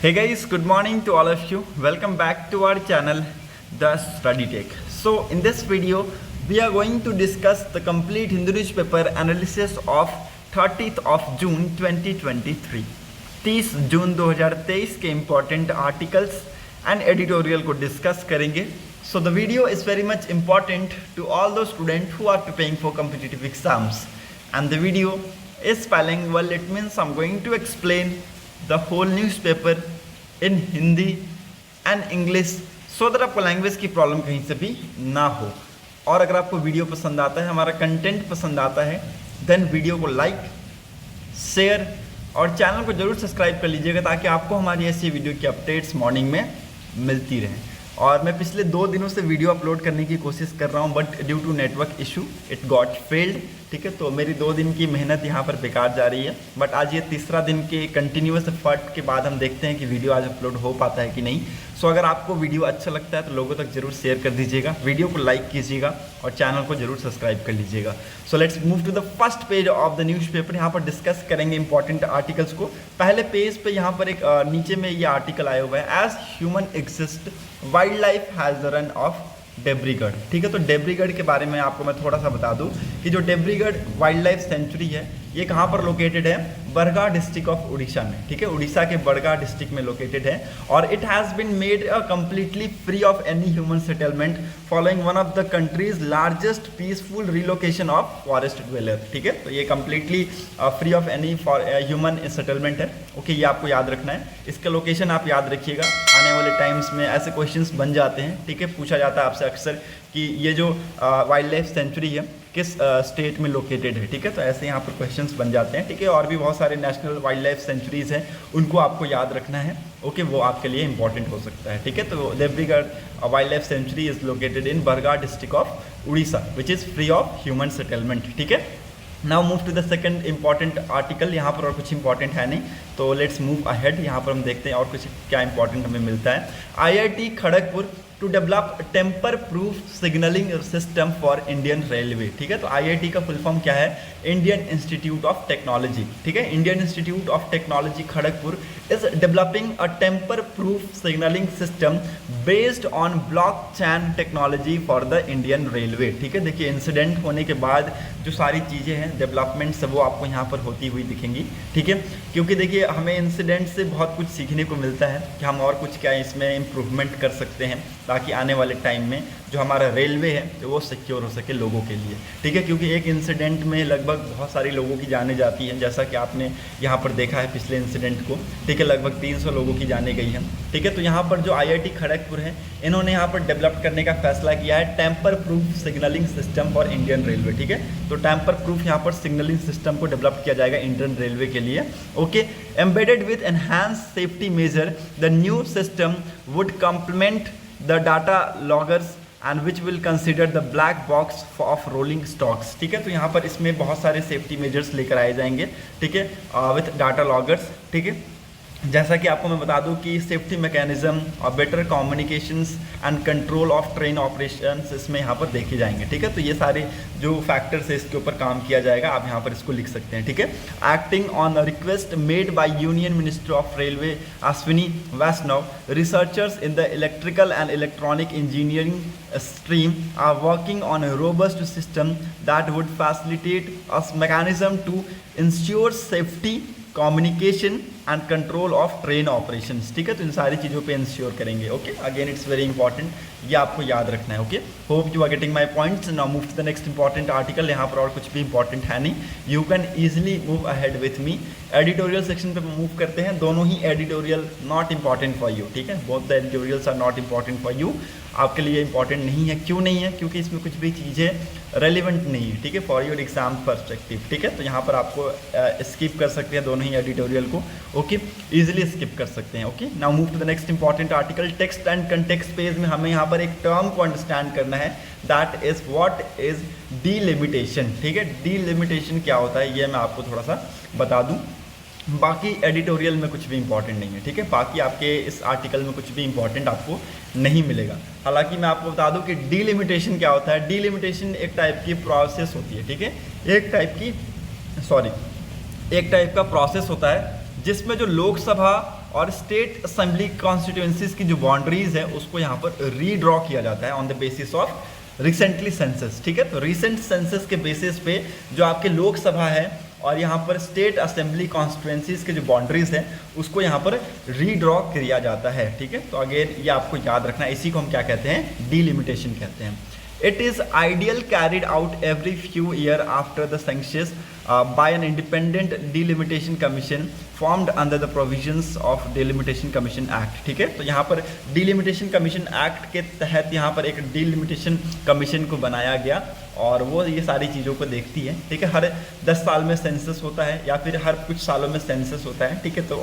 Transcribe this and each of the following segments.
Hey guys, good morning to all of you. Welcome back to our channel, The Study Tech. So in this video, we are going to discuss the complete Hindu newspaper analysis of 30th of June 2023. 30 जून 2023 के important articles and editorial को discuss करेंगे. So the video is very much important to all those students who are preparing for competitive exams. And the video is bilingual. It means I'm going to explain the whole newspaper in Hindi and English so that आपको language की problem कहीं से भी ना हो. और अगर आपको वीडियो पसंद आता है, हमारा कंटेंट पसंद आता है, देन वीडियो को लाइक, शेयर और चैनल को जरूर सब्सक्राइब कर लीजिएगा ताकि आपको हमारी ऐसी वीडियो की अपडेट्स मॉर्निंग में मिलती रहें. और मैं पिछले 2 दिनों से वीडियो अपलोड करने की कोशिश कर रहा हूँ, but due to network issue it got failed. ठीक है, तो मेरी 2 दिन की मेहनत यहाँ पर बेकार जा रही है. बट आज ये तीसरा दिन के कंटिन्यूस एफर्ट के बाद हम देखते हैं कि वीडियो आज अपलोड हो पाता है कि नहीं. सो अगर आपको वीडियो अच्छा लगता है तो लोगों तक जरूर शेयर कर दीजिएगा, वीडियो को लाइक कीजिएगा और चैनल को जरूर सब्सक्राइब कर लीजिएगा. So let's move to the first page of the newspaper. यहाँ पर डिस्कस करेंगे इंपॉर्टेंट आर्टिकल्स को. पहले पेज पे यहाँ पर एक नीचे में ये आर्टिकल आया हुआ है, as human exist wildlife has the run of Debrigarh. ठीक है, तो डेब्रीगढ़ के बारे में आपको मैं थोड़ा सा बता दूं कि जो डेब्रीगढ़ वाइल्ड लाइफ सेंचुरी है ये कहाँ पर लोकेटेड है, बरगा डिस्ट्रिक्ट ऑफ उड़ीसा में. ठीक है, उड़ीसा के बरगा डिस्ट्रिक्ट में लोकेटेड है. और it has been made completely free of any human settlement following one of the country's largest peaceful relocation of forest dweller. ठीक है, तो ये completely free of any human settlement है. ओके, ये आपको याद रखना है. इसका लोकेशन आप याद रखिएगा, आने वाले टाइम्स में ऐसे क्वेश्चंस बन जाते हैं. ठीक है, पूछा जाता है आपसे अक्सर कि ये जो वाइल्ड लाइफ सेंचुरी है किस स्टेट में लोकेटेड है. ठीक है, तो ऐसे यहाँ पर क्वेश्चंस बन जाते हैं. ठीक है, और भी बहुत सारे नेशनल वाइल्ड लाइफ सेंचुरीज हैं, उनको आपको याद रखना है. ओके, वो आपके लिए इंपॉर्टेंट हो सकता है. ठीक है, तो Debrigarh wildlife sanctuary is located in Bargarh district of Orissa which is free of human settlement. ठीक है, now move to the second important article. यहाँ पर और कुछ इंपॉर्टेंट है नहीं, तो लेट्स मूव अहेड. यहाँ पर हम देखते हैं और कुछ क्या इंपॉर्टेंट हमें मिलता है. IIT Kharagpur to develop tamper proof signalling system for Indian railway. ठीक है, तो IIT का फुल फॉर्म क्या है, इंडियन इंस्टीट्यूट ऑफ टेक्नोलॉजी. ठीक है, Indian Institute of Technology Kharagpur is developing a tamper proof signalling system based on blockchain technology for the Indian railway. ठीक है, देखिए इंसिडेंट होने के बाद जो सारी चीज़ें हैं डेवलपमेंट्स वो आपको यहाँ पर होती हुई दिखेंगी. ठीक है, क्योंकि देखिए हमें इंसिडेंट से बहुत कुछ सीखने को मिलता है कि हम और कुछ क्या इसमें इम्प्रूवमेंट कर सकते हैं ताकि आने वाले टाइम में जो हमारा रेलवे है वो सिक्योर हो सके लोगों के लिए. ठीक है, क्योंकि एक इंसिडेंट में लगभग बहुत सारी लोगों की जानें जाती हैं, जैसा कि आपने यहाँ पर देखा है पिछले इंसिडेंट को. ठीक है, लगभग 300 लोगों की जानें गई हैं. ठीक है, तो यहाँ पर जो IIT खड़गपुर है इन्होंने यहाँ पर डेवलप करने का फैसला किया है tamper proof signalling system for Indian railway. ठीक है, तो टेम्पर प्रूफ यहाँ पर सिग्नलिंग सिस्टम को डेवलप किया जाएगा इंडियन रेलवे के लिए. Okay, embedded with enhance safety measure the new system would complement the data loggers and which will consider the black box of rolling stocks. ठीक है, तो यहाँ पर इसमें बहुत सारे सेफ्टी मेजर्स लेकर आए जाएंगे. ठीक है, विथ डाटा लॉगर्स. ठीक है, जैसा कि आपको मैं बता दूं कि सेफ्टी मैकेनिज्म और better communications and control of train operations इसमें यहाँ पर देखे जाएंगे. ठीक है, तो ये सारे जो फैक्टर्स है इसके ऊपर काम किया जाएगा. आप यहाँ पर इसको लिख सकते हैं. ठीक है, acting on request made by union minister of railway Ashwini Vaishnav, researchers in the electrical and electronic engineering stream are working on a robust system that would facilitate a mechanism to ensure safety, communication and control of train operations. ठीक है, तो इन सारी चीज़ों पे ensure करेंगे. Okay, again it's very important, ये आपको याद रखना है. Okay, hope you are getting my points. Now move to the next important article. यहाँ पर और कुछ भी इंपॉर्टेंट है नहीं, you can easily move ahead with me. Editorial section पे मूव करते हैं. दोनों ही editorial not important for you. ठीक है, both the editorials are not important for you. आपके लिए इंपॉर्टेंट नहीं है. क्यों नहीं है, क्योंकि इसमें कुछ भी चीज़ें रेलिवेंट नहीं है. ठीक है, फॉर योर एग्जाम पर्सपेक्टिव. ठीक है, तो यहाँ पर आपको स्किप कर सकते हैं दोनों ही एडिटोरियल को. ओके, इजीली स्किप कर सकते हैं. Okay, now move to the next important article. Text and context page में हमें यहाँ पर एक टर्म को अंडरस्टैंड करना है, that is what is delimitation. ठीक है, डीलिमिटेशन क्या होता है ये मैं आपको थोड़ा सा बता दूं. बाकी एडिटोरियल में कुछ भी इंपॉर्टेंट नहीं है. ठीक है, बाकी आपके इस आर्टिकल में कुछ भी इंपॉर्टेंट आपको नहीं मिलेगा. हालांकि मैं आपको बता दूं कि डीलिमिटेशन क्या होता है. डीलिमिटेशन एक टाइप की प्रोसेस होती है. ठीक है, एक टाइप का प्रोसेस होता है जिसमें जो लोकसभा और स्टेट असेंबली कॉन्स्टिट्यूएंसीज की जो बाउंड्रीज है उसको यहाँ पर रीड्रॉ किया जाता है on the basis of recently census. ठीक है, तो रिसेंट सेंसस के बेसिस पे जो आपके लोकसभा है और यहाँ पर स्टेट असेंबली कॉन्स्टिट्यूएंसीज के जो बाउंड्रीज हैं उसको यहाँ पर रीड्रॉ किया जाता है। ठीक है, तो अगेन ये आपको याद रखना है, इसी को हम क्या कहते हैं, डीलिमिटेशन कहते हैं। It is ideal carried out every few years after the census by an independent delimitation commission formed under the provisions of Delimitation Commission Act। ठीक है, तो यहाँ पर Delimitation Commission Act के तहत यहाँ पर एक Delimitation Commission को बनाया गया और वो ये सारी चीज़ों को देखती है। ठीक है, हर 10 साल में सेंसस होता है या फिर हर कुछ सालों में सेंसस होता है। ठीक है, तो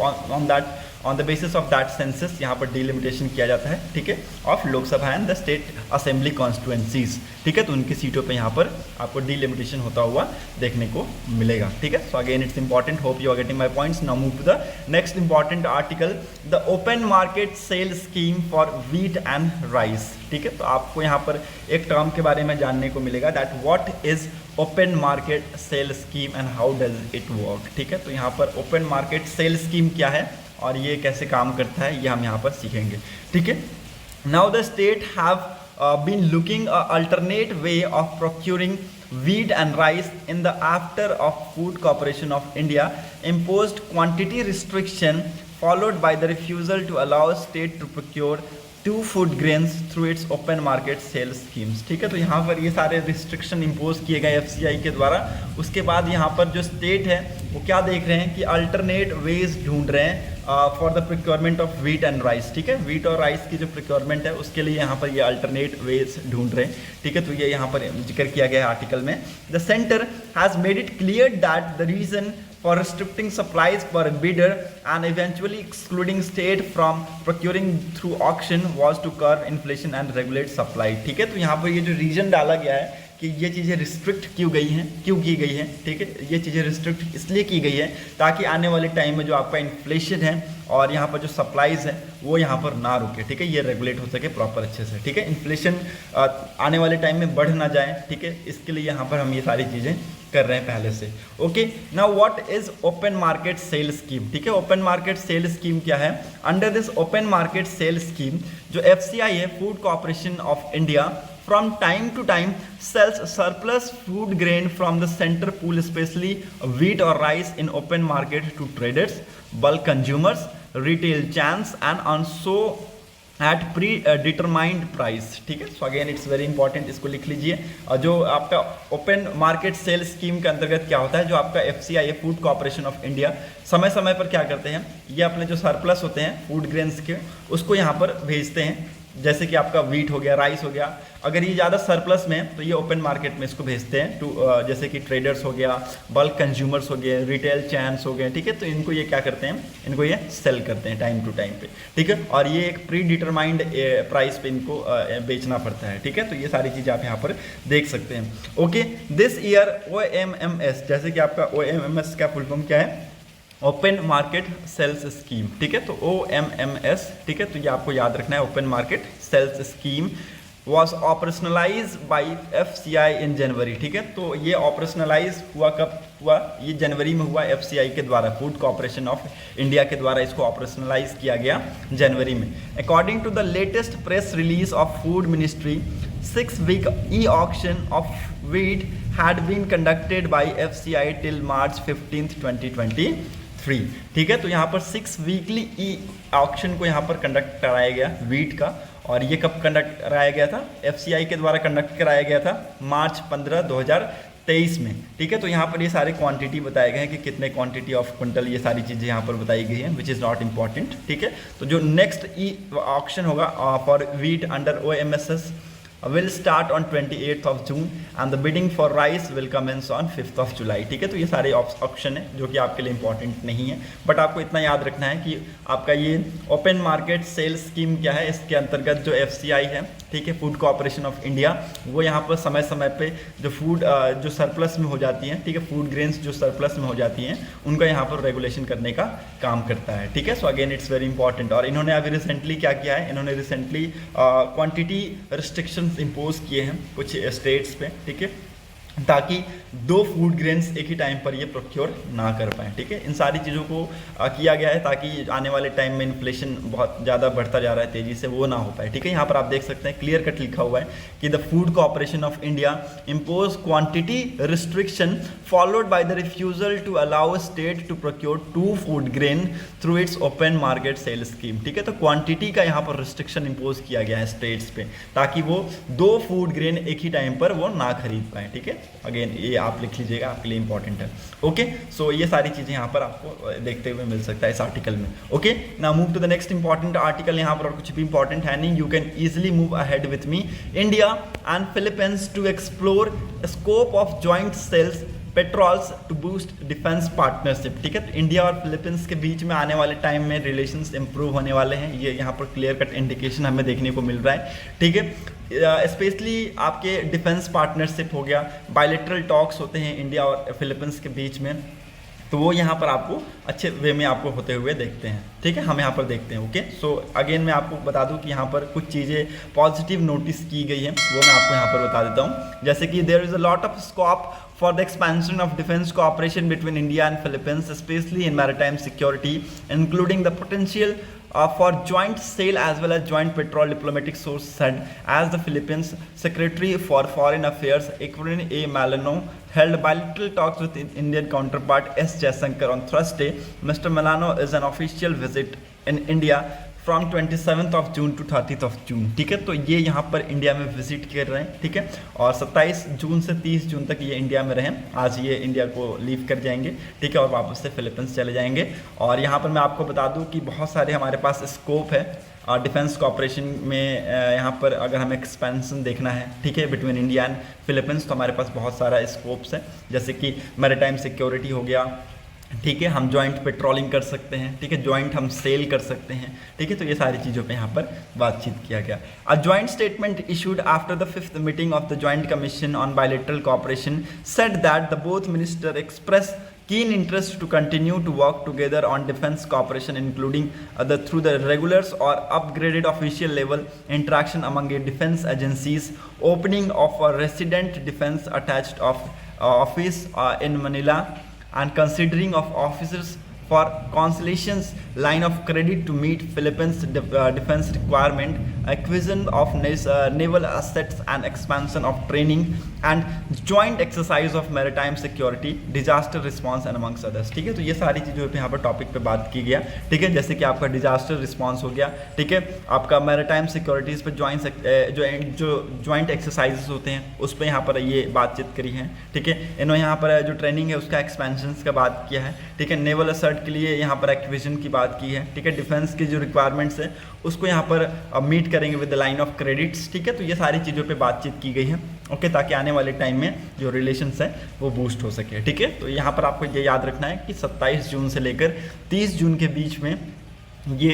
on the basis of that census यहाँ पर डिलिमिटेशन किया जाता है। ठीक है, of Lok Sabha and the state assembly constituencies. ठीक है, तो उनकी सीटों पे यहाँ पर आपको डिलिमिटेशन होता हुआ देखने को मिलेगा। ठीक है, so again it's important, hope you are getting my points. Now move to the next important article, the open market sale scheme for wheat and rice. ठीक है, तो आपको यहाँ पर एक टर्म के बारे में जानने को मिलेगा, that what is open market sale scheme and how does it work. ठीक है, तो यहाँ पर ओपन मार्केट सेल स्कीम क्या है और ये कैसे काम करता है ये हम यहाँ पर सीखेंगे। ठीक है, now the state have been looking a alternate way of procuring wheat and rice in the after of Food Corporation of India imposed quantity restriction followed by the refusal to allow state to procure to food grains through its open market sale schemes. ठीक है, तो यहाँ पर ये सारे restriction impose किए गए FCI के द्वारा। उसके बाद यहाँ पर जो स्टेट है वो क्या देख रहे हैं कि अल्टरनेट वेज ढूंढ रहे हैं for the procurement of wheat and rice. ठीक है, व्हीट और राइस की जो प्रिक्योरमेंट है उसके लिए यहाँ पर ये अल्टरनेट वेज ढूंढ रहे हैं। ठीक है, तो ये यहाँ पर जिक्र किया गया है आर्टिकल में। The centre has made it clear that the reason for restricting supplies for a bidder and eventually excluding state from procuring through auction was to curb inflation and regulate supply। ठीक है, तो यहाँ पर ये जो reason डाला गया है कि ये चीज़ें रिस्ट्रिक्ट क्यों की गई हैं। ठीक है, ये चीज़ें रिस्ट्रिक्ट इसलिए की गई है ताकि आने वाले टाइम में जो आपका इन्फ्लेशन है और यहाँ पर जो सप्लाईज है वो यहाँ पर ना रुके। ठीक है, ये रेगुलेट हो सके प्रॉपर अच्छे से। ठीक है, इन्फ्लेशन आने वाले टाइम में बढ़ ना जाए। ठीक है, इसके लिए यहाँ पर हम ये सारी चीज़ें कर रहे हैं पहले से। Okay, now what is open market sale scheme. ठीक है, ओपन मार्केट सेल स्कीम क्या है। Under this open market sale scheme जो FCI है, Food Corporation of India, from time to time sells surplus food grain from the center pool, especially wheat or rice, in open market to traders, bulk consumers, retail chains and also at predetermined price। ठीक है, so again it's very important, इसको लिख लीजिए। और जो आपका open market sale scheme के अंतर्गत क्या होता है, जो आपका FCI है, फूड कॉर्पोरेशन ऑफ इंडिया, समय समय पर क्या करते हैं, ये अपने जो सरप्लस होते हैं फूड ग्रेन्स के उसको यहाँ पर भेजते हैं। जैसे कि आपका व्हीट हो गया, राइस हो गया, अगर ये ज़्यादा सरप्लस में है तो ये ओपन मार्केट में इसको भेजते हैं टू जैसे कि ट्रेडर्स हो गया, बल्क कंज्यूमर्स हो गए, रिटेल चैन्स हो गए। ठीक है, तो इनको ये क्या करते हैं, इनको ये सेल करते हैं टाइम टू टाइम पे। ठीक है, और ये एक प्री डिटरमाइंड प्राइस पे इनको बेचना पड़ता है। ठीक है, तो ये सारी चीज़ें आप यहाँ पर देख सकते हैं। ओके, दिस ईयर OMMS, जैसे कि आपका OMMS का फुल फॉर्म क्या है, ओपन मार्केट सेल्स स्कीम। ठीक है, तो OMMS। ठीक है, तो ये आपको याद रखना है, open market sales scheme was operationalise by FCI in January. ठीक है, तो ये ऑपरेशनलाइज हुआ कब हुआ, ये जनवरी में हुआ FCI के द्वारा, फूड कॉर्पोरेशन ऑफ इंडिया के द्वारा इसको ऑपरेशनलाइज किया गया जनवरी में। According to the latest press release of food ministry, 6-week e-auction of wheat had been conducted by FCI till March 15th, 2023। ठीक है, तो यहाँ पर 6 वीकली e-auction को यहाँ पर कंडक्ट कराया गया व्हीट का, और ये कब कंडक्ट कराया गया था, FCI के द्वारा कंडक्ट कराया गया था मार्च 15, 2023 में। ठीक है, तो यहाँ पर ये सारे क्वांटिटी बताए गए हैं कि कितने क्वांटिटी ऑफ क्विंटल, ये सारी चीज़ें यहाँ पर बताई गई हैं, विच इज़ नॉट इम्पॉर्टेंट। ठीक है, तो जो नेक्स्ट ऑक्शन होगा for wheat under OMSS will start on 28th of June and the bidding for rice will commence on 5th of July। ठीक है, तो ये सारे ऑप्शन है जो कि आपके लिए इंपॉर्टेंट नहीं है, बट आपको इतना याद रखना है कि आपका ये ओपन मार्केट सेल स्कीम क्या है, इसके अंतर्गत जो FCI है, ठीक है, फूड कॉर्पोरेशन ऑफ इंडिया, वो यहाँ पर समय समय पे जो फूड जो सरप्लस में हो जाती हैं, ठीक है, फूड ग्रेन्स जो सरप्लस में हो जाती हैं, उनका यहाँ पर रेगुलेशन करने का काम करता है। ठीक है, so again it's very important. और इन्होंने अभी रिसेंटली क्या किया है, इन्होंने रिसेंटली क्वांटिटी रिस्ट्रिक्शन इम्पोज किए हैं कुछ स्टेट्स पे। ठीक है, ताकि दो फूड ग्रेन्स एक ही टाइम पर ये प्रोक्योर ना कर पाएँ। ठीक है, इन सारी चीज़ों को किया गया है ताकि आने वाले टाइम में इन्फ्लेशन बहुत ज़्यादा बढ़ता जा रहा है तेज़ी से, वो ना हो पाए। ठीक है, यहाँ पर आप देख सकते हैं क्लियर कट लिखा हुआ है कि the Food Corporation of India impose quantity restriction followed by the refusal to allow state to procure 2 food grain through its open market sale scheme. ठीक है, तो क्वांटिटी का यहाँ पर रिस्ट्रिक्शन इम्पोज किया गया है स्टेट्स पे ताकि वो 2 फूड ग्रेन एक ही टाइम पर वो ना खरीद पाए। ठीक है, अगेन ये आप लिख लीजिएगा, आपके लिए इंपॉर्टेंट है। ओके, सो ये सारी चीज़ें यहाँ पर आपको देखते हुए मिल सकता है इस आर्टिकल में। Okay, now move to the next important article. यहाँ पर और कुछ भी इंपॉर्टेंट है नहीं, you can easily move ahead with me. India and Philippines to explore scope of joint sales patrols to boost defence partnership. ठीक है, तो इंडिया और फिलीपींस के बीच में आने वाले टाइम में रिलेशंस इंप्रूव होने वाले हैं, ये यहाँ पर क्लियर कट इंडिकेशन हमें देखने को मिल रहा है। ठीक है, स्पेशली आपके डिफेंस पार्टनरशिप हो गया, बायलैटरल टॉक्स होते हैं इंडिया और फिलीपींस के बीच में, तो वो यहाँ पर आपको अच्छे वे में आपको होते हुए देखते हैं। ठीक है, हम यहाँ पर देखते हैं। ओके, सो अगेन मैं आपको बता दूं कि यहाँ पर कुछ चीज़ें पॉजिटिव नोटिस की गई हैं, वो मैं आपको यहाँ पर बता देता हूँ। जैसे कि there is a lot of scope for the expansion of defense cooperation between India and Philippines, especially in maritime security, including the potential for joint sail as well as joint patrol, diplomatic source said, as the Philippines Secretary for Foreign Affairs Equivalent A. Malano held bilateral talks with Indian counterpart S. Jaishankar on Thursday. Mr. Malano is an official visit in India from 27 of June to 30 of June. ठीक है, तो ये यहाँ पर India में visit कर रहे हैं। ठीक है, और 27 जून से 30 जून तक ये इंडिया में रहें। आज ये इंडिया को लीव कर जाएंगे। ठीक है, और वापस से फिलीपींस चले जाएंगे। और यहाँ पर मैं आपको बता दूँ कि बहुत सारे हमारे पास स्कोप है डिफेंस कॉपरेशन में। यहाँ पर अगर हमें एक्सपेंशन देखना है, ठीक है, बिटवीन इंडिया एंड फिलीपींस, तो हमारे पास बहुत सारा स्कोप्स है, जैसे कि मैरीटाइम सिक्योरिटी हो गया। ठीक है, हम जॉइंट पेट्रोलिंग कर सकते हैं। ठीक है, जॉइंट हम सेल कर सकते हैं। ठीक है, तो ये सारी चीज़ों पे यहाँ पर बातचीत किया गया। A joint statement issued after the 5th meeting of the joint commission on bilateral cooperation said that the both minister express keen interest to continue to work together on defense cooperation, including through the regulars or upgraded official level interaction among defense agencies, opening of a resident defense attached office in Manila, and considering of officers for consolidations line of credit to meet Philippines defense requirement, acquisition of naval assets and expansion of training and joint exercise of maritime security, disaster response and amongst others। ठीक है, तो ये सारी चीज़ों पे यहाँ पर topic पे बात की गया। ठीक है, जैसे कि आपका डिजास्टर रिस्पॉन्स हो गया। ठीक है, आपका मैरिटाइम सिक्योरिटीज़ पे जो जॉइंट एक्सरसाइजेस होते हैं उस पर यहाँ पर ये बातचीत करी है। ठीक है, इन्होंने यहाँ पर जो ट्रेनिंग है उसका एक्सपेंशन का बात किया है। ठीक है, नेवल असर्ट के लिए यहाँ पर एक्विजिशन की बात की है। ठीक है, डिफेंस की जो रिक्वायरमेंट्स है उसको यहाँ पर मीट करेंगे with the line of credits. ठीक है, तो ये सारी चीज़ों पे बातचीत की गई है। ओके, ताकि आने वाले टाइम में जो रिलेशंस है वो बूस्ट हो सके। ठीक है, तो यहाँ पर आपको ये याद रखना है कि 27 जून से लेकर 30 जून के बीच में ये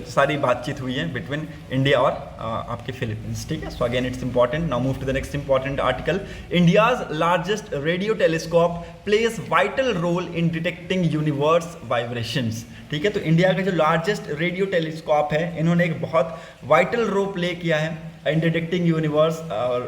सारी बातचीत हुई है बिटवीन इंडिया और आपके फिलीपींस। ठीक है, so again it's important. Now move to the next important article. India's largest radio telescope plays vital role in detecting universe vibrations. ठीक है, तो इंडिया का जो लार्जेस्ट रेडियो टेलीस्कोप है, इन्होंने एक बहुत वाइटल रोल प्ले किया है इन डिटेक्टिंग यूनिवर्स और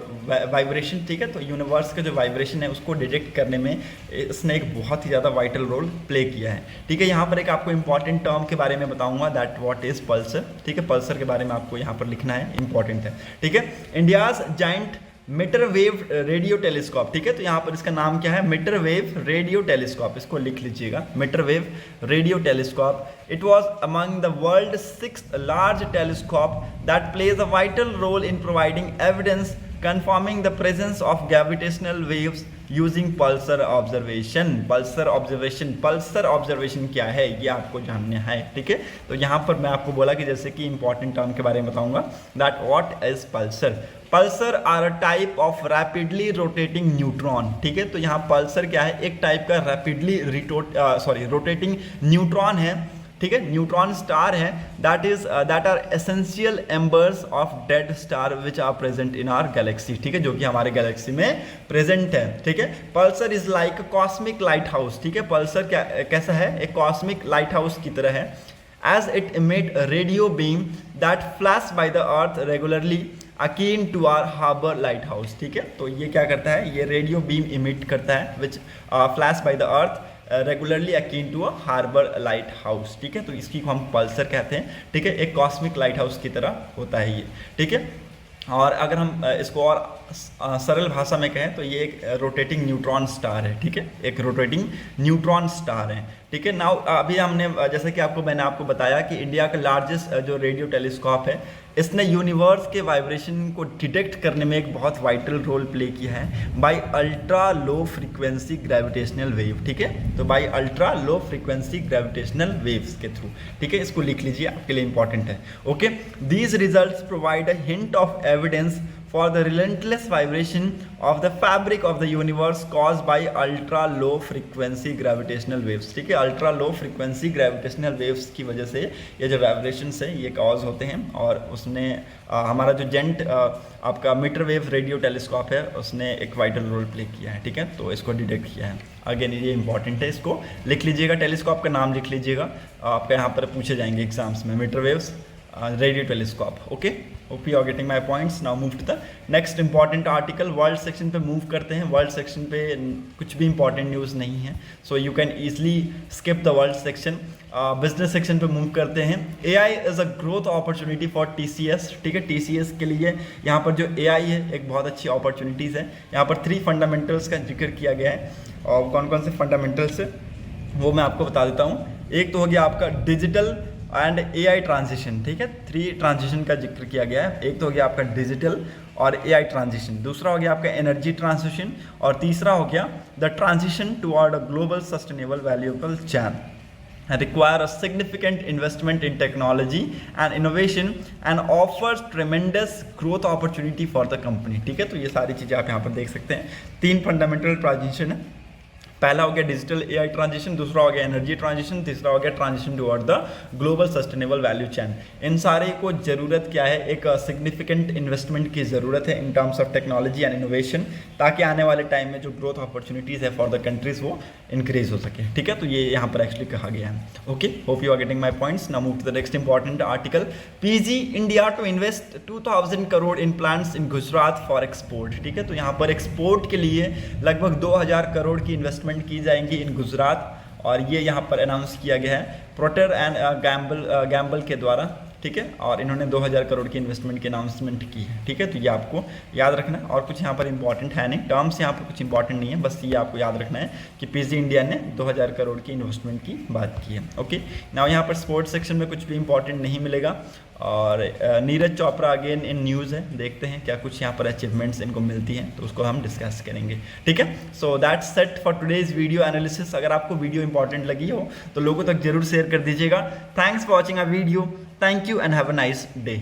वाइब्रेशन। ठीक है, तो यूनिवर्स का जो वाइब्रेशन है उसको डिटेक्ट करने में इसने एक बहुत ही ज़्यादा वाइटल रोल प्ले किया है। ठीक है, यहाँ पर एक आपको इंपॉर्टेंट टर्म के बारे में बताऊंगा, दैट व्हाट इज पल्सर। ठीक है, पल्सर के बारे में आपको यहाँ पर लिखना है, इंपॉर्टेंट है। ठीक है, India's giant metre wave radio telescope. ठीक है, तो यहाँ पर इसका नाम क्या है, मीटर वेव रेडियो टेलीस्कोप, इसको लिख लीजिएगा, metre wave radio telescope. It was among the world's 6th large telescope that plays a vital role in providing evidence confirming the presence of gravitational waves using pulsar observation। pulsar observation क्या है ये आपको जानना है। ठीक है, तो यहाँ पर मैं आपको बोला कि जैसे कि इंपॉर्टेंट टर्म के बारे में बताऊंगा, that what is pulsar. Pulsar are a type of rapidly rotating neutron. ठीक है, तो यहाँ पल्सर क्या है, एक टाइप का रैपिडली रोटेटिंग न्यूट्रॉन है। ठीक है, न्यूट्रॉन स्टार है, that are essential embers of dead star which are present in our galaxy. ठीक है, जो कि हमारे गैलेक्सी में प्रेजेंट है। ठीक है, Pulsar is like cosmic light house. ठीक है, पल्सर कैसा है, एक कॉस्मिक लाइट हाउस की तरह है, as it emit radio beam that flash by the earth regularly akin to our harbour light house, ठीक है। तो ये क्या करता है, ये रेडियो बीम इमिट करता है which flash by the earth regularly akin to a harbour light house, ठीक है। तो इसकी को हम पल्सर कहते हैं, ठीक है। एक कॉस्मिक लाइट हाउस की तरह होता है ये, ठीक है। और अगर हम इसको और सरल भाषा में कहें तो ये एक रोटेटिंग न्यूट्रॉन स्टार है, ठीक है। एक रोटेटिंग न्यूट्रॉन स्टार है, ठीक है। नाउ अभी हमने जैसे कि मैंने आपको बताया कि इंडिया का लार्जेस्ट जो रेडियो टेलीस्कोप है, इसने यूनिवर्स के वाइब्रेशन को डिटेक्ट करने में एक बहुत वाइटल रोल प्ले किया है by ultra low frequency gravitational wave, ठीक है। तो by ultra low frequency gravitational waves के थ्रू, ठीक है। इसको लिख लीजिए, आपके लिए इंपॉर्टेंट है, okay. These results provide a hint of evidence for the relentless vibration of the fabric of the universe caused by ultra low frequency gravitational waves, ठीक है। ultra low frequency gravitational waves की वजह से ये जो vibrations है ये cause होते हैं, और उसने हमारा जो जेंट आपका मीटर वेव रेडियो टेलीस्कोप है उसने एक वाइटल रोल प्ले किया है, ठीक है। तो इसको डिटेक्ट किया है। अगेन ये इंपॉर्टेंट है, इसको लिख लीजिएगा, टेलीस्कोप का नाम लिख लीजिएगा, आपका यहाँ पर पूछे जाएंगे एग्जाम्स में, metre waves radio telescope, okay. Hope you are getting my points. Now move to the next important article. World section पे मूव करते हैं। वर्ल्ड सेक्शन पे कुछ भी इंपॉर्टेंट न्यूज़ नहीं है, so you can easily skip the world section. Business section पे move करते हैं। AI is a growth opportunity for TCS, ठीक है। TCS के लिए यहाँ पर जो AI है एक बहुत अच्छी अपॉर्चुनिटीज़ है। यहाँ पर 3 फंडामेंटल्स का जिक्र किया गया है, और कौन कौन से फंडामेंटल्स है वो मैं आपको बता देता हूँ। एक तो हो गया आपका डिजिटल एंड AI ट्रांजिशन, ठीक है। 3 ट्रांजिशन का जिक्र किया गया है। एक तो हो गया आपका डिजिटल और AI ट्रांजिशन, दूसरा हो गया आपका एनर्जी ट्रांजिशन, और तीसरा हो गया the transition toward a global sustainable valuable chain require a significant investment in technology and innovation and offers tremendous growth opportunity for the company, ठीक है। तो ये सारी चीज़ें आप यहाँ पर देख सकते हैं। 3 फंडामेंटल ट्रांजिशन है। पहला हो गया डिजिटल AI ट्रांजिशन, दूसरा हो गया एनर्जी ट्रांजिशन, तीसरा हो गया transition toward the global sustainable value chain. इन सारे को ज़रूरत क्या है, एक सिग्निफिकेंट इन्वेस्टमेंट की ज़रूरत है in terms of technology and innovation, ताकि आने वाले टाइम में जो ग्रोथ अपॉर्चुनिटीज़ है फॉर द कंट्रीज़ वो इंक्रीज हो सके, ठीक है। तो ये यहाँ पर एक्चुअली कहा गया है, okay. Hope you are getting my points. Now move to the next important article. PG India to invest 2000 crore in plants in Gujarat for export, ठीक है। तो यहाँ पर एक्सपोर्ट के लिए लगभग 2000 करोड़ की इन्वेस्टमेंट की जाएंगी इन गुजरात, और ये यहाँ पर अनाउंस किया गया है प्रोक्टर एंड गैम्बल के द्वारा, ठीक है। और इन्होंने 2000 करोड़ की इन्वेस्टमेंट की अनाउंसमेंट की है, ठीक है। तो ये आपको याद रखना है, और कुछ यहाँ पर इंपॉर्टेंट है नहीं, टर्म्स यहाँ पर कुछ इंपॉर्टेंट नहीं है, बस ये आपको याद रखना है कि PG इंडिया ने 2000 करोड़ की इन्वेस्टमेंट की बात की है, ओके। नाउ यहाँ पर स्पोर्ट्स सेक्शन में कुछ भी इंपॉर्टेंट नहीं मिलेगा, और Neeraj Chopra again in news है, देखते हैं क्या कुछ यहाँ पर अचीवमेंट्स इनको मिलती हैं, तो उसको हम डिस्कस करेंगे, ठीक है। So that's set for today's video analysis. अगर आपको वीडियो इंपॉर्टेंट लगी हो तो लोगों तक जरूर शेयर कर दीजिएगा। Thanks for watching a video, thank you and have a nice day.